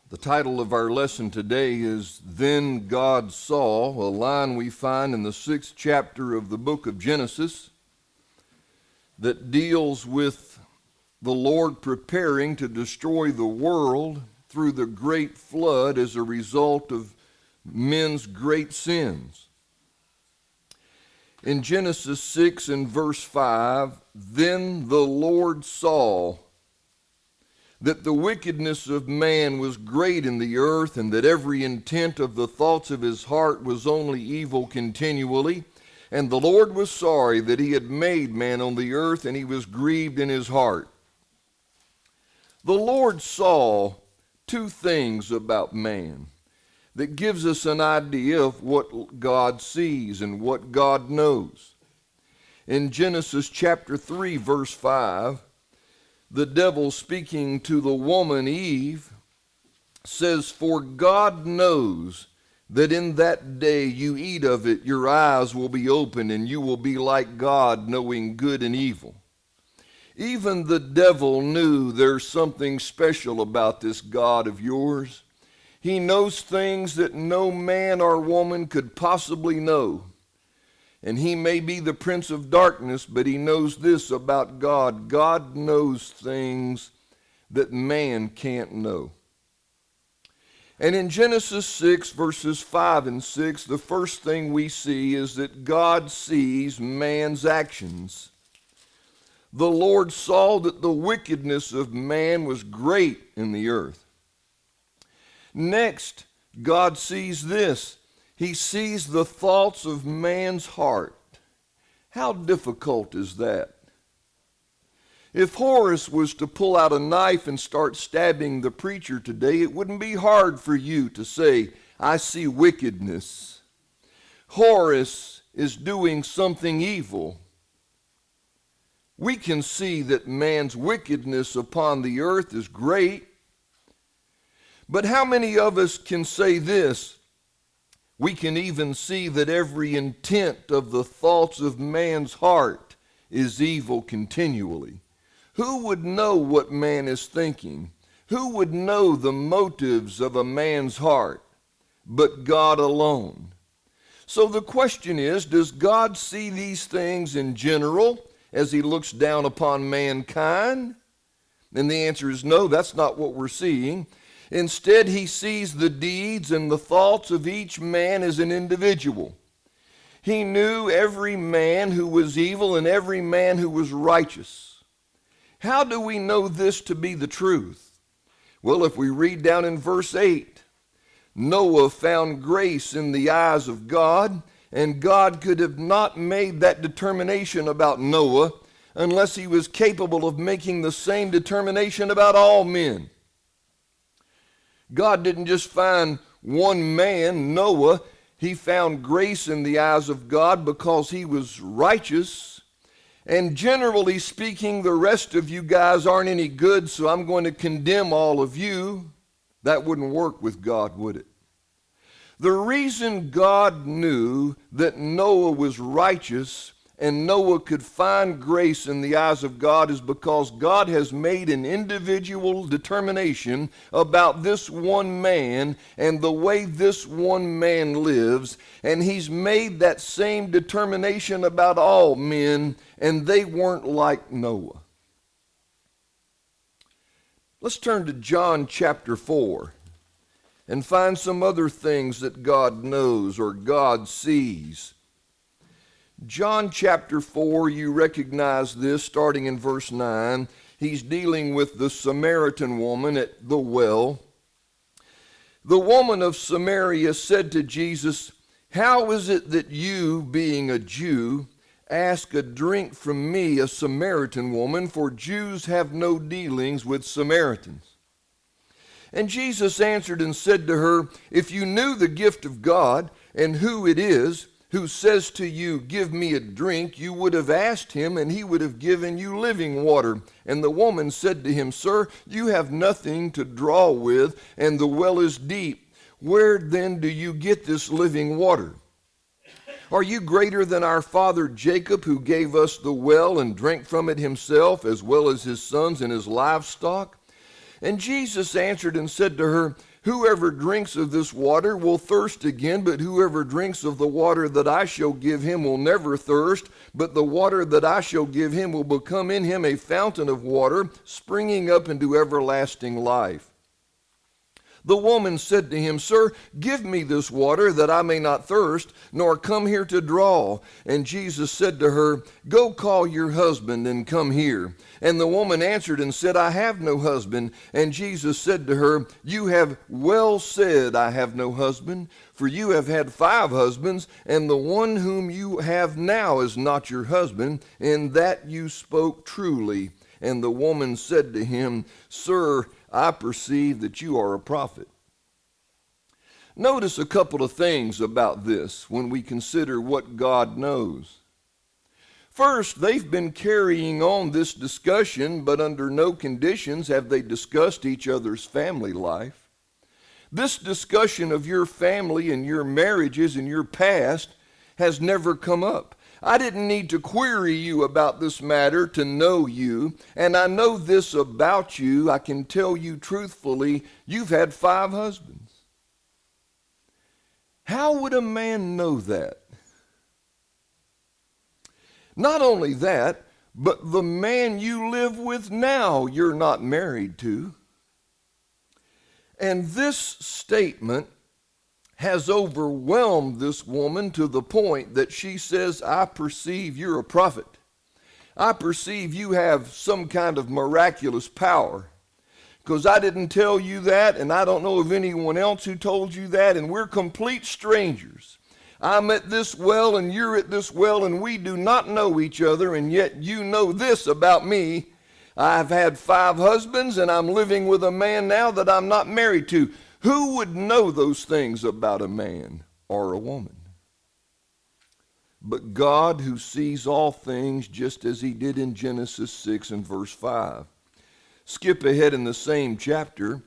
The title of our lesson today is Then God Saw, a line we find in the 6th chapter of the book of Genesis that deals with the Lord preparing to destroy the world through the great flood as a result of men's great sins. In Genesis 6 and verse 5, then the Lord saw that the wickedness of man was great in the earth, and that every intent of the thoughts of his heart was only evil continually. And the Lord was sorry that he had made man on the earth, and he was grieved in his heart. The Lord saw two things about man that gives us an idea of what God sees and what God knows. In Genesis chapter 3, verse 5, the devil, speaking to the woman Eve, says, "For God knows that in that day you eat of it, your eyes will be opened, and you will be like God, knowing good and evil." Even the devil knew there's something special about this God of yours. He knows things that no man or woman could possibly know. And he may be the prince of darkness, but he knows this about God. God knows things that man can't know. And in Genesis 6, verses 5 and 6, the first thing we see is that God sees man's actions. The Lord saw that the wickedness of man was great in the earth. Next, God sees this. He sees the thoughts of man's heart. How difficult is that? If Horace was to pull out a knife and start stabbing the preacher today, it wouldn't be hard for you to say, "I see wickedness." Horace is doing something evil. We can see that man's wickedness upon the earth is great. But how many of us can say this? We can even see that every intent of the thoughts of man's heart is evil continually. Who would know what man is thinking? Who would know the motives of a man's heart but God alone? So the question is, does God see these things in general as he looks down upon mankind? And the answer is no, that's not what we're seeing. Instead, he sees the deeds and the thoughts of each man as an individual. He knew every man who was evil and every man who was righteous. How do we know this to be the truth? Well, if we read down in verse 8, Noah found grace in the eyes of God, and God could have not made that determination about Noah unless he was capable of making the same determination about all men. God didn't just find one man, Noah. He found grace in the eyes of God because he was righteous. And generally speaking, the rest of you guys aren't any good, so I'm going to condemn all of you. That wouldn't work with God, would it? The reason God knew that Noah was righteous and Noah could find grace in the eyes of God is because God has made an individual determination about this one man and the way this one man lives, and he's made that same determination about all men, and they weren't like Noah. Let's turn to John chapter 4 and find some other things that God knows or God sees. John chapter 4, you recognize this starting in verse 9. He's dealing with the Samaritan woman at the well. The woman of Samaria said to Jesus, "How is it that you, being a Jew, ask a drink from me, a Samaritan woman, for Jews have no dealings with Samaritans?" And Jesus answered and said to her, "If you knew the gift of God and who it is who says to you, 'Give me a drink,' you would have asked him, and he would have given you living water." And the woman said to him, "Sir, you have nothing to draw with, and the well is deep. Where then do you get this living water? Are you greater than our father Jacob, who gave us the well and drank from it himself, as well as his sons and his livestock?" And Jesus answered and said to her, Whoever drinks of this water will thirst again, but whoever drinks of the water that I shall give him will never thirst, but the water that I shall give him will become in him a fountain of water, springing up into everlasting life." The woman said to him, "Sir, give me this water that I may not thirst, nor come here to draw." And Jesus said to her, "Go call your husband and come here." And the woman answered and said, "I have no husband." And Jesus said to her, "You have well said, I have no husband, for you have had 5 husbands, and the one whom you have now is not your husband, and that you spoke truly." And the woman said to him, "Sir, I perceive that you are a prophet." Notice a couple of things about this when we consider what God knows. First, they've been carrying on this discussion, but under no conditions have they discussed each other's family life. This discussion of your family and your marriages and your past has never come up. I didn't need to query you about this matter to know you, and I know this about you. I can tell you truthfully, you've had 5 husbands. How would a man know that? Not only that, but the man you live with now, you're not married to. And this statement has overwhelmed this woman to the point that she says, "I perceive you're a prophet. I perceive you have some kind of miraculous power. Because I didn't tell you that, and I don't know of anyone else who told you that, and we're complete strangers. I'm at this well, and you're at this well, and we do not know each other, and yet you know this about me. I've had 5 husbands, and I'm living with a man now that I'm not married to." Who would know those things about a man or a woman? But God, who sees all things, just as he did in Genesis 6 and verse 5. Skip ahead in the same chapter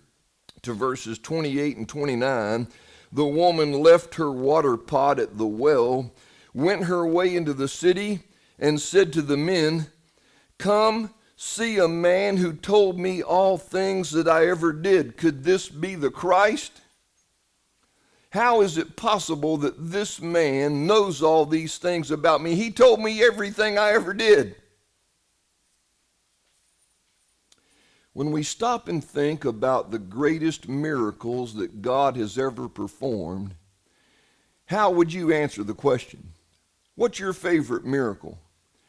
to verses 28 and 29. The woman left her water pot at the well, went her way into the city, and said to the men, "Come, see a man who told me all things that I ever did. Could this be the Christ? How is it possible that this man knows all these things about me? He told me everything I ever did." When we stop and think about the greatest miracles that God has ever performed, how would you answer the question? What's your favorite miracle?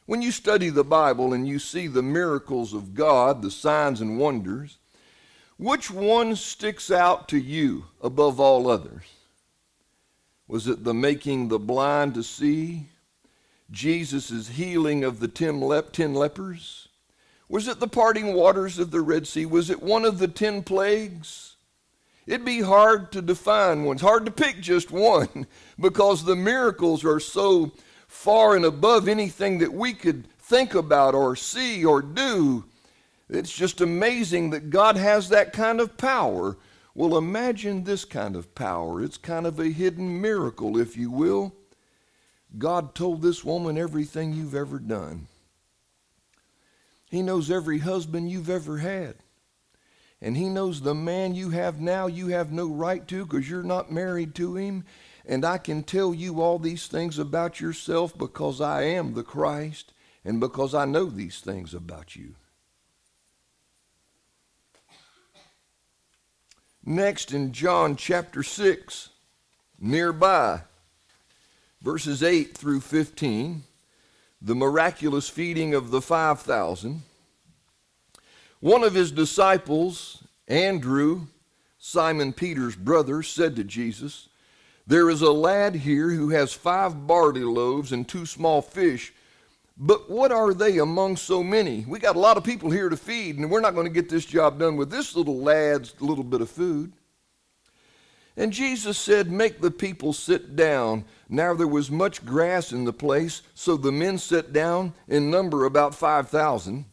When you study the Bible and you see the miracles of God, the signs and wonders, which one sticks out to you above all others? Was it the making the blind to see? Jesus' healing of the 10 lepers? Was it the parting waters of the Red Sea? Was it one of the 10 plagues? It'd be hard to define one. It's hard to pick just one because the miracles are so far and above anything that we could think about or see or do. It's just amazing that God has that kind of power. Well, imagine this kind of power. It's kind of a hidden miracle, if you will. God told this woman everything you've ever done. He knows every husband you've ever had. And he knows the man you have now you have no right to because you're not married to him. And I can tell you all these things about yourself because I am the Christ and because I know these things about you. Next, in John chapter 6, nearby, verses 8 through 15, the miraculous feeding of the 5,000. One of his disciples, Andrew, Simon Peter's brother, said to Jesus, "There is a lad here who has 5 barley loaves and 2 small fish, but what are they among so many? We got a lot of people here to feed, and we're not going to get this job done with this little lad's little bit of food." And Jesus said, "Make the people sit down." Now there was much grass in the place, so the men sat down, in number about 5,000.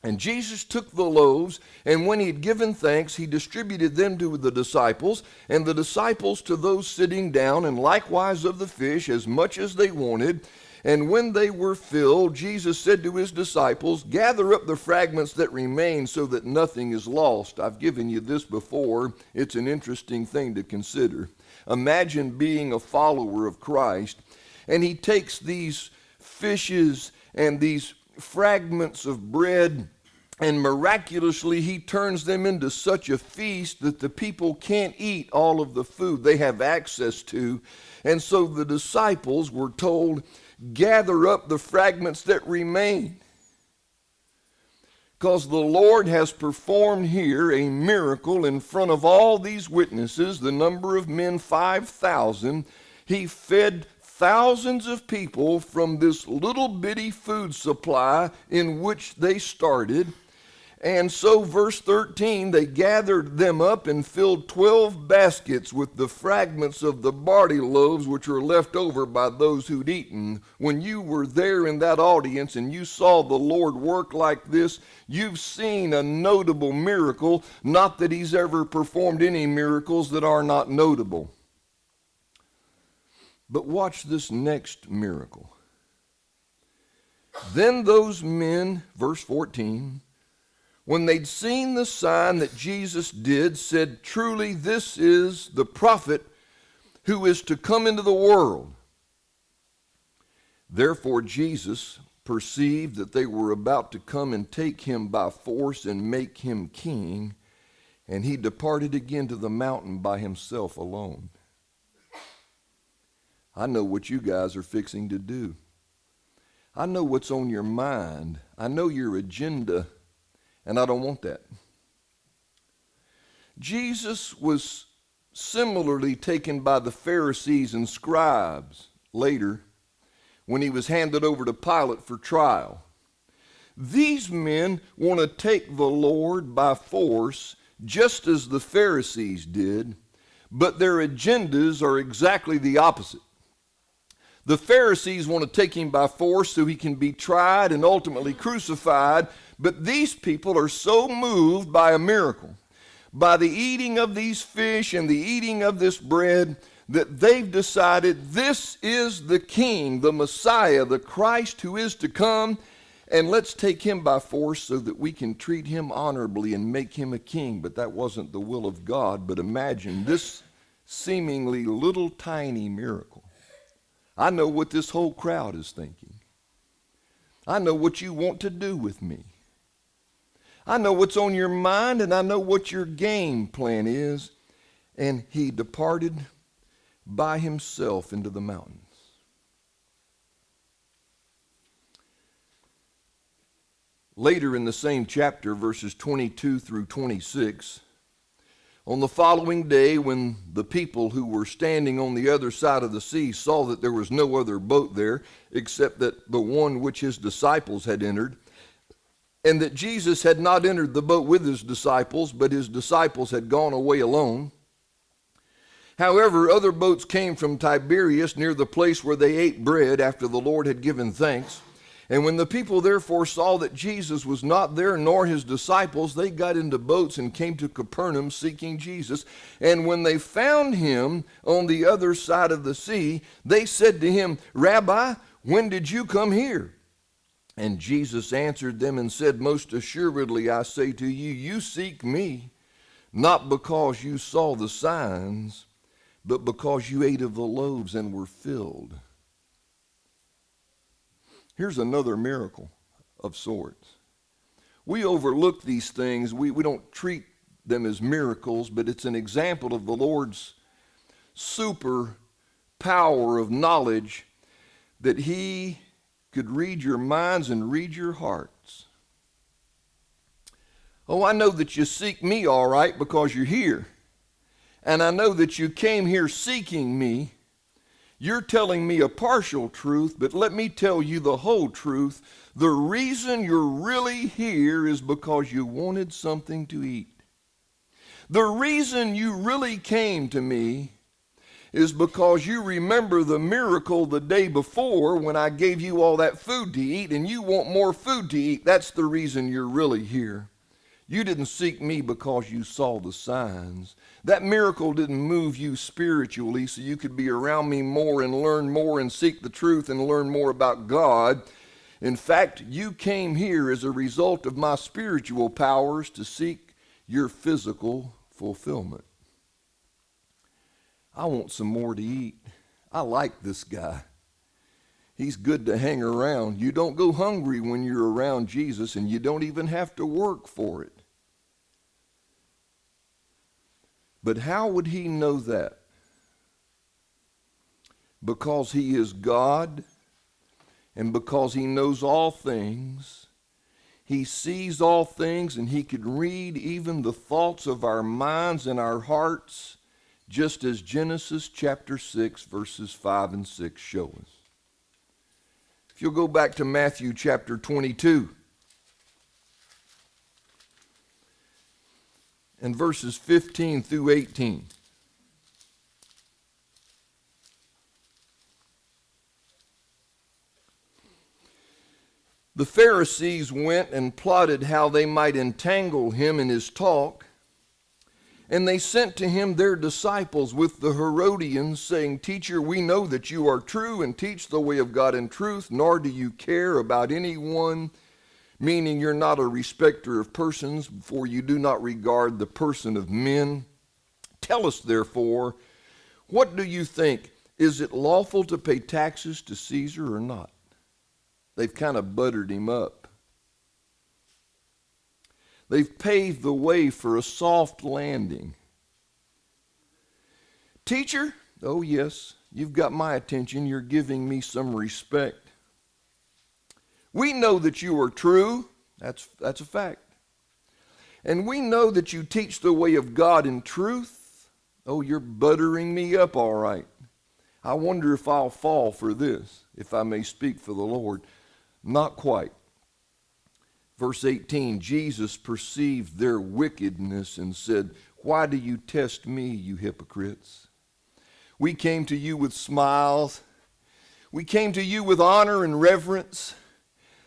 And Jesus took the loaves, and when he had given thanks, he distributed them to the disciples, and the disciples to those sitting down, and likewise of the fish as much as they wanted. And when they were filled, Jesus said to his disciples, "Gather up the fragments that remain so that nothing is lost." I've given you this before. It's an interesting thing to consider. Imagine being a follower of Christ, and he takes these fishes and these fragments of bread, and miraculously he turns them into such a feast that the people can't eat all of the food they have access to. And so the disciples were told, "Gather up the fragments that remain." Because the Lord has performed here a miracle in front of all these witnesses, the number of men 5,000. He fed thousands of people from this little bitty food supply in which they started. And so verse 13, they gathered them up and filled 12 baskets with the fragments of the barley loaves which were left over by those who'd eaten. When you were there in that audience and you saw the Lord work like this, you've seen a notable miracle. Not that he's ever performed any miracles that are not notable. But watch this next miracle. Then those men, verse 14, when they'd seen the sign that Jesus did, said, "Truly this is the prophet who is to come into the world." Therefore Jesus perceived that they were about to come and take him by force and make him king, and he departed again to the mountain by himself alone. I know what you guys are fixing to do. I know what's on your mind. I know your agenda. And I don't want that. Jesus was similarly taken by the Pharisees and scribes later when he was handed over to Pilate for trial. These men want to take the Lord by force, just as the Pharisees did, but their agendas are exactly the opposite. The Pharisees want to take him by force so he can be tried and ultimately crucified. But these people are so moved by a miracle, by the eating of these fish and the eating of this bread, that they've decided this is the King, the Messiah, the Christ who is to come, and let's take him by force so that we can treat him honorably and make him a king. But that wasn't the will of God. But imagine this seemingly little tiny miracle. I know what this whole crowd is thinking. I know what you want to do with me. I know what's on your mind, and I know what your game plan is. And he departed by himself into the mountains. Later in the same chapter, verses 22 through 26, on the following day, when the people who were standing on the other side of the sea saw that there was no other boat there except that the one which his disciples had entered, and that Jesus had not entered the boat with his disciples, but his disciples had gone away alone. However, other boats came from Tiberias near the place where they ate bread after the Lord had given thanks. And when the people therefore saw that Jesus was not there, nor his disciples, they got into boats and came to Capernaum seeking Jesus. And when they found him on the other side of the sea, they said to him, "Rabbi, when did you come here?" And Jesus answered them and said, "Most assuredly I say to you, you seek me, not because you saw the signs, but because you ate of the loaves and were filled." Here's another miracle of sorts. We overlook these things. We don't treat them as miracles, but it's an example of the Lord's super power of knowledge, that he could read your minds and read your hearts. Oh, I know that you seek me all right because you're here. And I know that you came here seeking me. You're telling me a partial truth, but let me tell you the whole truth. The reason you're really here is because you wanted something to eat. The reason you really came to me is because you remember the miracle the day before when I gave you all that food to eat, and you want more food to eat. That's the reason you're really here. You didn't seek me because you saw the signs. That miracle didn't move you spiritually so you could be around me more and learn more and seek the truth and learn more about God. In fact, you came here as a result of my spiritual powers to seek your physical fulfillment. I want some more to eat. I like this guy. He's good to hang around. You don't go hungry when you're around Jesus, and you don't even have to work for it. But how would he know that? Because he is God, and because he knows all things. He sees all things, and he can read even the thoughts of our minds and our hearts, just as Genesis chapter 6, verses 5 and 6 show us. If you'll go back to Matthew chapter 22 and verses 15 through 18. The Pharisees went and plotted how they might entangle him in his talk. And they sent to him their disciples with the Herodians, saying, Teacher, we know that you are true and teach the way of God in truth, nor do you care about anyone, meaning you're not a respecter of persons, for you do not regard the person of men. Tell us, therefore, what do you think? Is it lawful to pay taxes to Caesar or not? They've kind of buttered him up. They've paved the way for a soft landing. Teacher, oh yes, you've got my attention. You're giving me some respect. We know that you are true. That's a fact. And we know that you teach the way of God in truth. Oh, you're buttering me up all right. I wonder if I'll fall for this, if I may speak for the Lord. Not quite. Verse 18, Jesus perceived their wickedness and said, Why do you test me, you hypocrites? We came to you with smiles. We came to you with honor and reverence.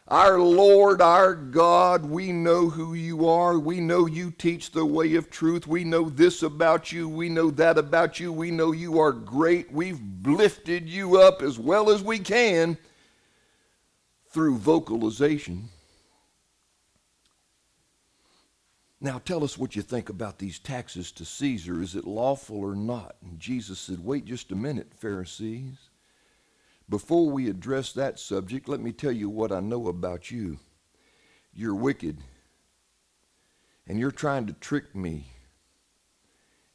Our Lord, our God, we know who you are. We know you teach the way of truth. We know this about you. We know that about you. We know you are great. We've lifted you up as well as we can through vocalization. Now tell us what you think about these taxes to Caesar. Is it lawful or not? And Jesus said, Wait just a minute, Pharisees. Before we address that subject, let me tell you what I know about you. You're wicked. And you're trying to trick me.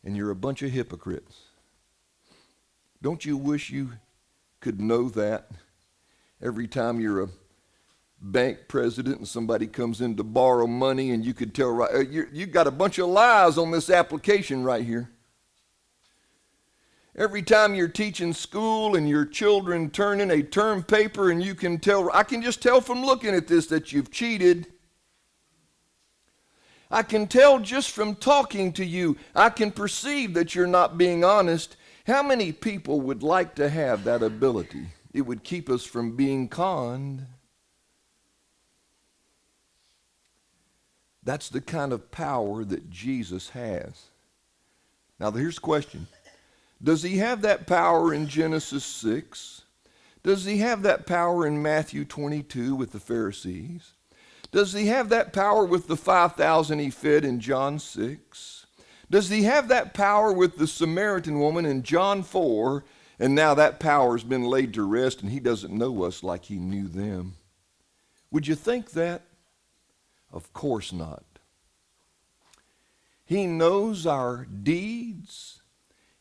And you're a bunch of hypocrites. Don't you wish you could know that every time you're a bank president and somebody comes in to borrow money and you could tell right, you got a bunch of lies on this application right here. Every time you're teaching school and your children turn in a term paper and you can tell, I can just tell from looking at this that you've cheated. I can tell just from talking to you, I can perceive that you're not being honest. How many people would like to have that ability? It would keep us from being conned. That's the kind of power that Jesus has. Now here's the question. Does he have that power in Genesis 6? Does he have that power in Matthew 22 with the Pharisees? Does he have that power with the 5,000 he fed in John 6? Does he have that power with the Samaritan woman in John 4? And now that power has been laid to rest and he doesn't know us like he knew them. Would you think that? Of course not. He knows our deeds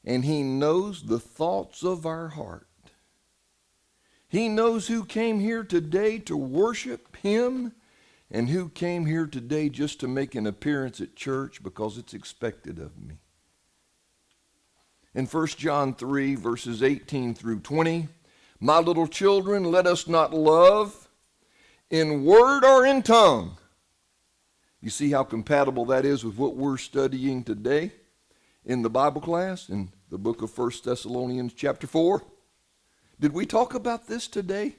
and he knows the thoughts of our heart. He knows who came here today to worship him and who came here today just to make an appearance at church because it's expected of me. In 1 John 3, verses 18 through 20, My little children, let us not love in word or in tongue. You see how compatible that is with what we're studying today in the Bible class in the book of 1 Thessalonians chapter 4. Did we talk about this today?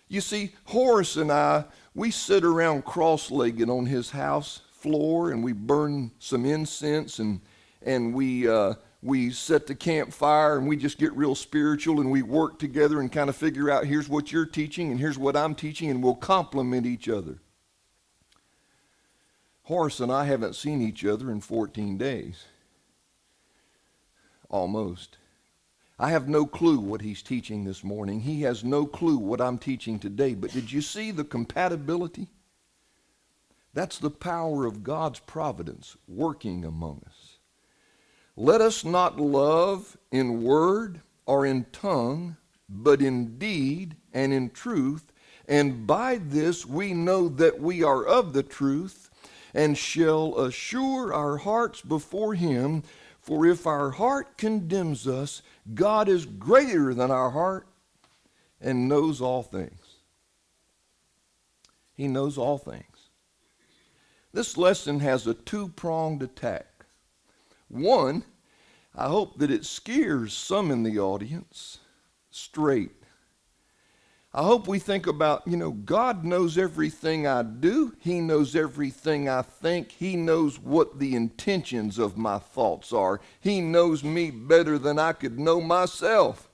You see, Horace and I, We sit around cross-legged on his house floor, and we burn some incense, and we set the campfire, and we just get real spiritual, and we work together and kind of figure out, here's what you're teaching and here's what I'm teaching, and we'll complement each other. Horace and I haven't seen each other in 14 days. Almost. I have no clue what he's teaching this morning. He has no clue what I'm teaching today. But did you see the compatibility? That's the power of God's providence working among us. Let us not love in word or in tongue, but in deed and in truth. And by this we know that we are of the truth, and shall assure our hearts before him. For if our heart condemns us, God is greater than our heart and knows all things. He knows all things. This lesson has a two-pronged attack. One, I hope that it scares some in the audience straight. I hope we think about, God knows everything I do. He knows everything I think. He knows what the intentions of my thoughts are. He knows me better than I could know myself.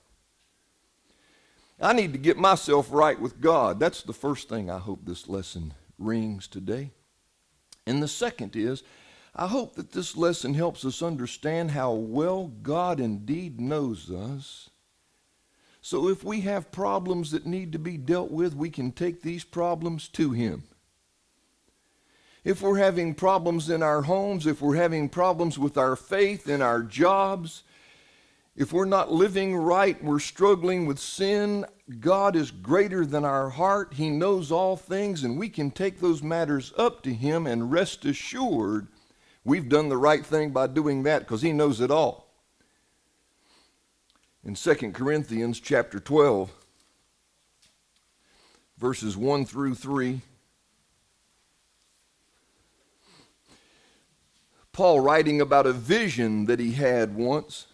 I need to get myself right with God. That's the first thing I hope this lesson rings today. And the second is, I hope that this lesson helps us understand how well God indeed knows us. So if we have problems that need to be dealt with, we can take these problems to him. If we're having problems in our homes, if we're having problems with our faith in our jobs, if we're not living right, we're struggling with sin, God is greater than our heart. He knows all things, and we can take those matters up to him and rest assured we've done the right thing by doing that, because he knows it all. In 2 Corinthians chapter 12, verses 1 through 3, Paul writing about a vision that he had once.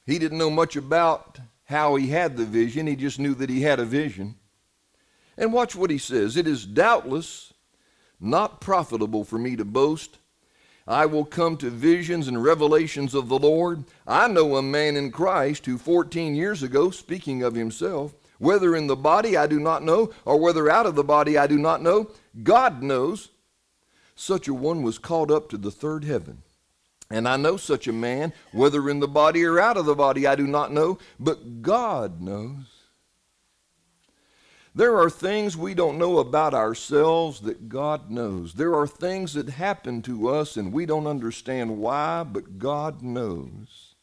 He didn't know much about how he had the vision. He just knew that he had a vision. And watch what he says. It is doubtless not profitable for me to boast. I will come to visions and revelations of the Lord. I know a man in Christ who 14 years ago, speaking of himself, whether in the body I do not know, or whether out of the body I do not know, God knows, such a one was caught up to the third heaven. And I know such a man, whether in the body or out of the body I do not know, but God knows. There are things we don't know about ourselves that God knows. There are things that happen to us and we don't understand why, but God knows.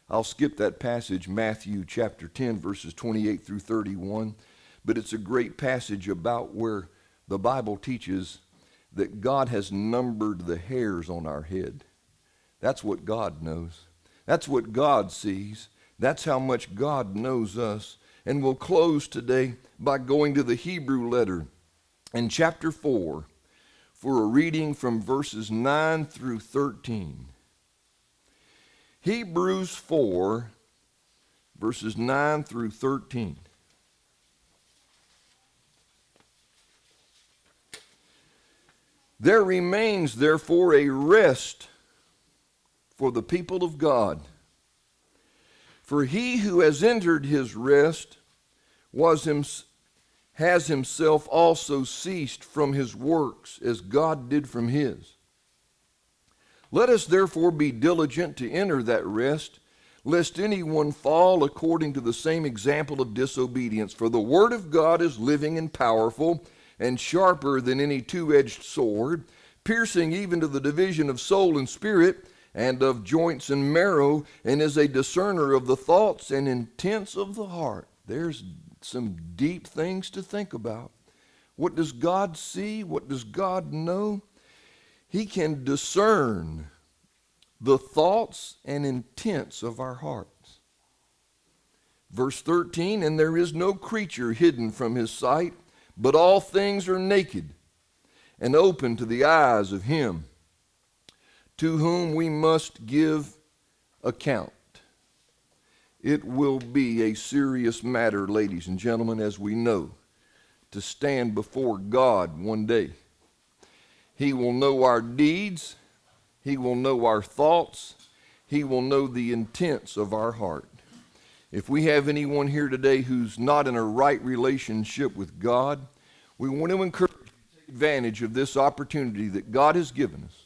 I'll skip that passage, Matthew chapter 10, verses 28 through 31, but it's a great passage about where the Bible teaches that God has numbered the hairs on our head. That's what God knows. That's what God sees. That's how much God knows us. And we'll close today by going to the Hebrew letter in chapter 4 for a reading from verses 9 through 13. Hebrews 4, verses 9 through 13. There remains, therefore, a rest for the people of God. For he who has entered his rest has himself also ceased from his works, as God did from his. Let us therefore be diligent to enter that rest, lest anyone fall according to the same example of disobedience. For the word of God is living and powerful, and sharper than any two-edged sword, piercing even to the division of soul and spirit, and of joints and marrow, and is a discerner of the thoughts and intents of the heart. There's some deep things to think about. What does God see? What does God know? He can discern the thoughts and intents of our hearts. Verse 13, and there is no creature hidden from his sight, but all things are naked and open to the eyes of him to whom we must give account. It will be a serious matter, ladies and gentlemen, as we know, to stand before God one day. He will know our deeds. He will know our thoughts. He will know the intents of our heart. If we have anyone here today who's not in a right relationship with God, we want to encourage you to take advantage of this opportunity that God has given us